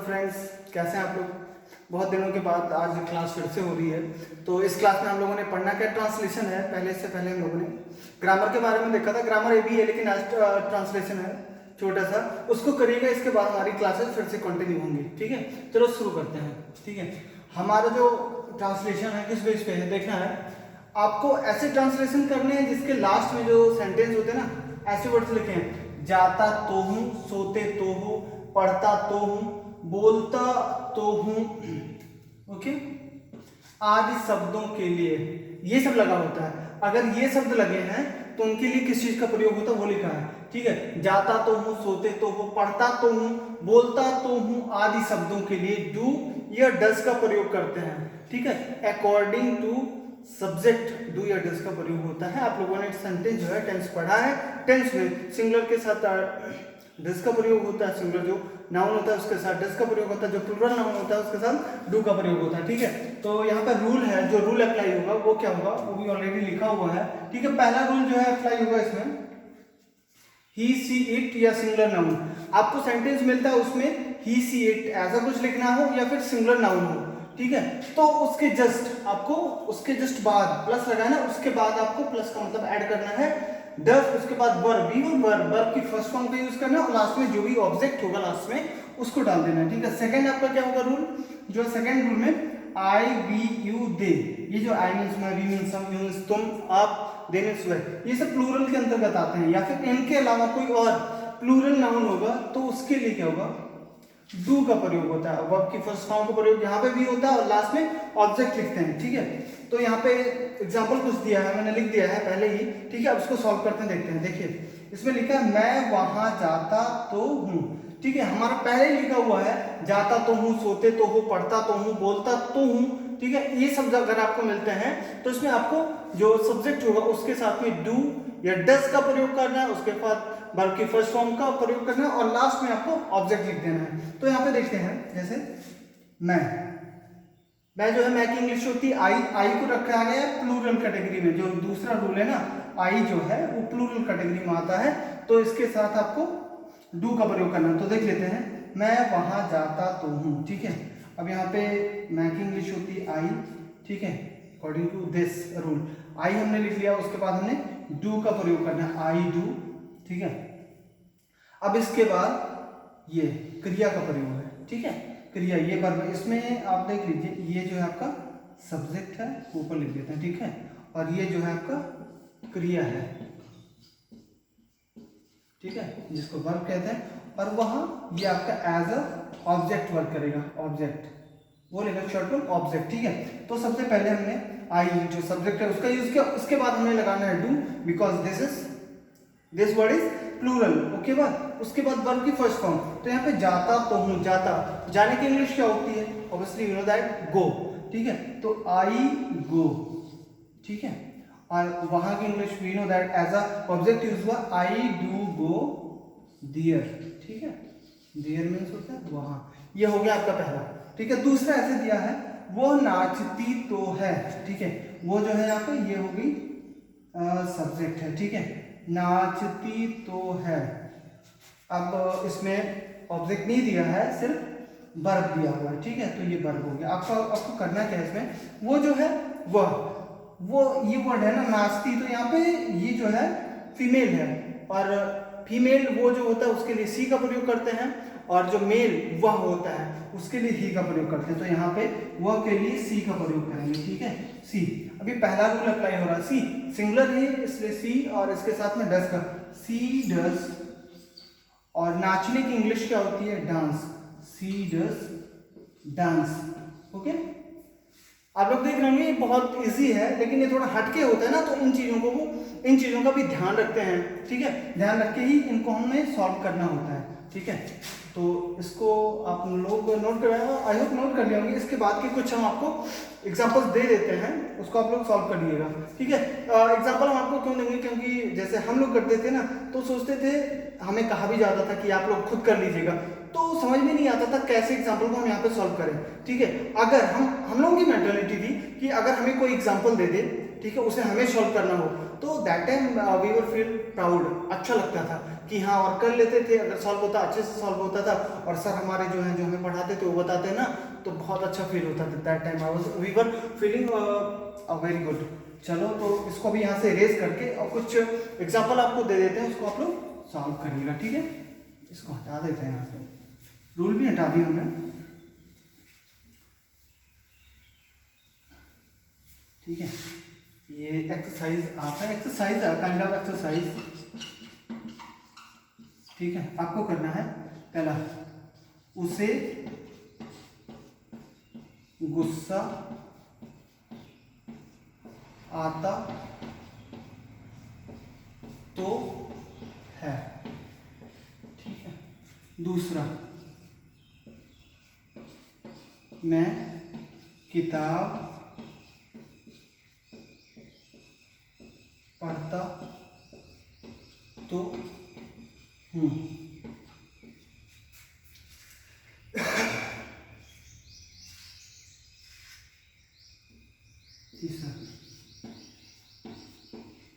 Friends, कैसे हैं आप लोग। बहुत दिनों के बाद आज क्लास फिर से हो रही है। तो इस क्लास में हम लोगों ने पढ़ना क्या ट्रांसलेशन है। इससे पहले हम लोगों ने ग्रामर के बारे में देखा था। ग्रामर ये भी है लेकिन आज ट्रांसलेशन है छोटा सा, उसको करिएगा। इसके बाद हमारी क्लासेस फिर से कंटिन्यू होंगी। ठीक है, चलो शुरू करते हैं। ठीक है, हमारा जो ट्रांसलेशन है किस बेस पे है देखना है। आपको ऐसे ट्रांसलेशन करने हैं जिसके लास्ट में जो सेंटेंस होते हैं ना, ऐसे वर्ड्स लिखे हैं। जाता तो हूँ, सोते तो हूँ, पढ़ता तो हूँ, बोलता तो हूँ, ओके, आदि शब्दों के लिए ये सब लगा होता है। अगर ये शब्द लगे हैं तो उनके लिए किस चीज का प्रयोग होता है वो लिखा है। ठीक है, जाता तो हूँ, सोते तो हूँ, पढ़ता तो हूँ, बोलता तो हूँ आदि शब्दों के लिए डू या डज का प्रयोग करते हैं। ठीक है, अकॉर्डिंग टू सब्जेक्ट डू या डज का प्रयोग होता है। आप लोगों ने सेंटेंस जो है टेंस पढ़ा है। टेंस में सिंगुलर के साथ डज का प्रयोग होता है, सिंगुलर जो नाउन होता है उसके साथ डज का प्रयोग होता है, जो प्लूरल नाउन होता है उसके साथ डू का प्रयोग होता है। ठीक है, तो यहाँ पे रूल है, जो रूल अप्लाई होगा वो क्या होगा वो भी ऑलरेडी लिखा हुआ है। ठीक है, पहला रूल जो है अप्लाई होगा इसमें, ही सी इट या सिंगुलर नाउन। आपको सेंटेंस मिलता है उसमें ही सी इट ऐसा कुछ लिखना हो या फिर सिंगुलर नाउन हो। ठीक है, तो उसके जस्ट आपको उसके जस्ट बाद प्लस लगाना है। उसके बाद आपको प्लस का मतलब ऐड करना है डज, उसके बाद वर्ब, वर्ब की फर्स्ट फॉर्म का यूज करना है और लास्ट में जो भी ऑब्जेक्ट होगा लास्ट में उसको डाल देना है। ठीक है, सेकंड आपका क्या होगा रूल, जो सेकंड रूल में आई वी यू दे, ये जो आई मींस मैं, वी मींस हम, यू मींस तुम, आप, दे मींस वह, ये सब प्लूरल के अंतर्गत आते हैं। या फिर इनके अलावा कोई और प्लूरल नाउन होगा तो उसके लिए क्या होगा डू का प्रयोग होता है। वर्ब की फर्स्ट फॉर्म का प्रयोग यहाँ पे भी होता है और लास्ट में ऑब्जेक्ट लिखते हैं। ठीक है, तो यहाँ पे एग्जांपल कुछ दिया है, मैंने लिख दिया है पहले ही। ठीक है, अब इसको सॉल्व करते हैं, देखते हैं। देखिए इसमें लिखा है मैं वहां जाता तो हूँ। ठीक है, हमारा पहले ही लिखा हुआ है जाता तो हूँ, सोते तो हूँ, पढ़ता तो हूँ, बोलता तो हूँ। ठीक है, ये शब्द अगर आपको मिलते हैं तो इसमें आपको जो सब्जेक्ट होगा उसके साथ में डू या डज का प्रयोग करना है, उसके बाद वर्ब की फर्स्ट फॉर्म का प्रयोग करना है और लास्ट में आपको ऑब्जेक्ट लिख देना है। तो यहाँ पे देखते हैं, जैसे मैं जो है मैं की इंग्लिश होती है आई को रखा गया है प्लूरल कैटेगरी में। जो दूसरा रूल है ना, आई जो है वो प्लूरल कैटेगरी में आता है, तो इसके साथ आपको डू का प्रयोग करना है। तो देख लेते हैं, मैं वहां जाता तो हूँ। ठीक है, अब यहाँ पे मैं की इंग्लिश होती है आई। ठीक है, अकॉर्डिंग टू दिस रूल आई हमने लिख लिया, उसके बाद हमने डू का प्रयोग करना है, आई डू। ठीक है, अब इसके बाद ये क्रिया का प्रयोग है। ठीक है, क्रिया ये वर्ब, इसमें आप देख लीजिए ये जो है आपका सब्जेक्ट है, ऊपर लिख देते हैं। ठीक है, और ये जो है आपका क्रिया है। ठीक है, जिसको वर्ब कहते हैं, और वहां ये आपका एज अ ऑब्जेक्ट वर्क करेगा, ऑब्जेक्ट वो लेगा शॉर्ट फॉर्म ऑब्जेक्ट। ठीक है, तो सबसे पहले हमने आई जो सब्जेक्ट है उसका यूज किया, उसके बाद हमें लगाना है do, because this word is plural. Okay, बाद उसके बाद वर्ब की फर्स्ट फॉर्म, तो यहाँ पे जाता तो हूँ, जाता, जाने की इंग्लिश क्या होती है, obviously you know that go. ठीक है, तो आई गो। ठीक है, और वहां की English we know that as a object use हुआ आई डू गो देयर। ठीक है, देयर मीन्स होता है वहां। ये हो गया आपका पहला। ठीक है, दूसरा ऐसे दिया है, वो नाचती तो है। ठीक है, वो जो है यहाँ पे ये होगी सब्जेक्ट है। ठीक है, नाचती तो है। अब इसमें ऑब्जेक्ट नहीं दिया है, सिर्फ वर्ब दिया हुआ है। ठीक है, तो ये वर्ब हो गया। आपको करना क्या है इसमें, वो जो है वो ये वर्ड है ना नाचती, तो यहाँ पे ये जो है फीमेल है, और फीमेल वो जो होता है उसके लिए सी का प्रयोग करते हैं, और जो मेल वह होता है उसके लिए ही का प्रयोग करते हैं। तो यहाँ पे वह के लिए सी का प्रयोग करेंगे। ठीक है, सी। अभी पहला रूल अप्लाई हो रहा है, सी सिंगुलर है इसलिए सी, और इसके साथ में डज का, सी डज। और नाचने की इंग्लिश क्या होती है, dance, she does dance. Okay, आप लोग देख रहे होंगे ये बहुत इजी है, लेकिन ये थोड़ा हटके होता है ना, तो इन चीजों का भी ध्यान रखते हैं। ठीक है, ध्यान रख के ही इनको हमें सॉल्व करना होता है। ठीक है, तो इसको आप लोग नोट कर, आई होप नोट कर लिया होंगे। इसके बाद के कुछ हम आपको एग्जांपल्स दे देते हैं, उसको आप लोग सॉल्व कर लीजिएगा। ठीक है, एग्जांपल हम आपको क्यों देंगे, क्योंकि जैसे हम लोग करते थे ना तो सोचते थे, हमें कहा भी जाता था कि आप लोग खुद कर लीजिएगा, तो समझ में नहीं आता था कैसे एग्जांपल को हम यहाँ पे सॉल्व करें। ठीक है, अगर हम लोगों की मेंटालिटी थी कि अगर हमें कोई एग्जांपल दे दे, ठीक है, उसे हमें सॉल्व करना हो, तो that time we were feel proud, अच्छा लगता था कि हाँ, और कर लेते थे, अगर सॉल्व होता अच्छे से सॉल्व होता था, और सर हमारे जो हैं जो हमें पढ़ाते थे वो बताते ना, तो बहुत अच्छा फील होता था that time. We were feeling very good. चलो तो इसको भी यहाँ से इरेज करके और कुछ एग्जाम्पल आपको दे देते हैं, उसको आप लोग सॉल्व करिएगा, ठीक है। इसको हटा देते हैं यहाँ से, रूल भी हटा दिया हमने, ठीक है। ये एक्सरसाइज आता है, एक्सरसाइज काइंड ऑफ एक्सरसाइज, ठीक है। आपको करना है पहला, उसे गुस्सा आता तो है, ठीक है। दूसरा, मैं किताब पढ़ता तो हूँ। तीसरा,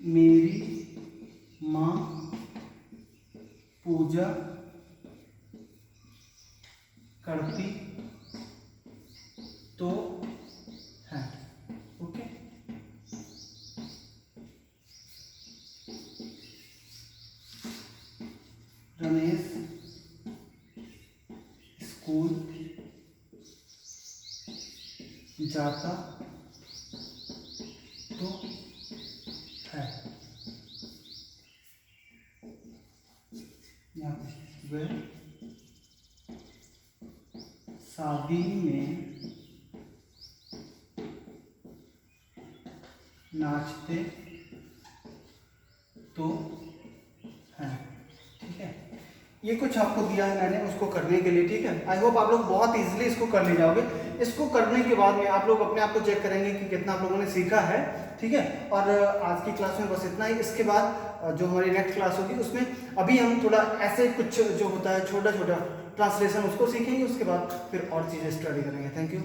मेरी माँ पूजा करती तो है, ओके। रमेश स्कूल जाता तो है, यहाँ पे वह शादी में नाचते तो है, ठीक है। ये कुछ आपको दिया है मैंने उसको करने के लिए, ठीक है। आई होप आप लोग बहुत इजीली इसको कर ले जाओगे। इसको करने के बाद में आप लोग अपने आप को चेक करेंगे कि कितना आप लोगों ने सीखा है, ठीक है। और आज की क्लास में बस इतना ही। इसके बाद जो हमारी नेक्स्ट क्लास होगी उसमें अभी हम थोड़ा ऐसे कुछ जो होता है छोटा छोटा ट्रांसलेशन उसको सीखेंगे, उसके बाद फिर और चीज़ें स्टडी करेंगे। Thank you.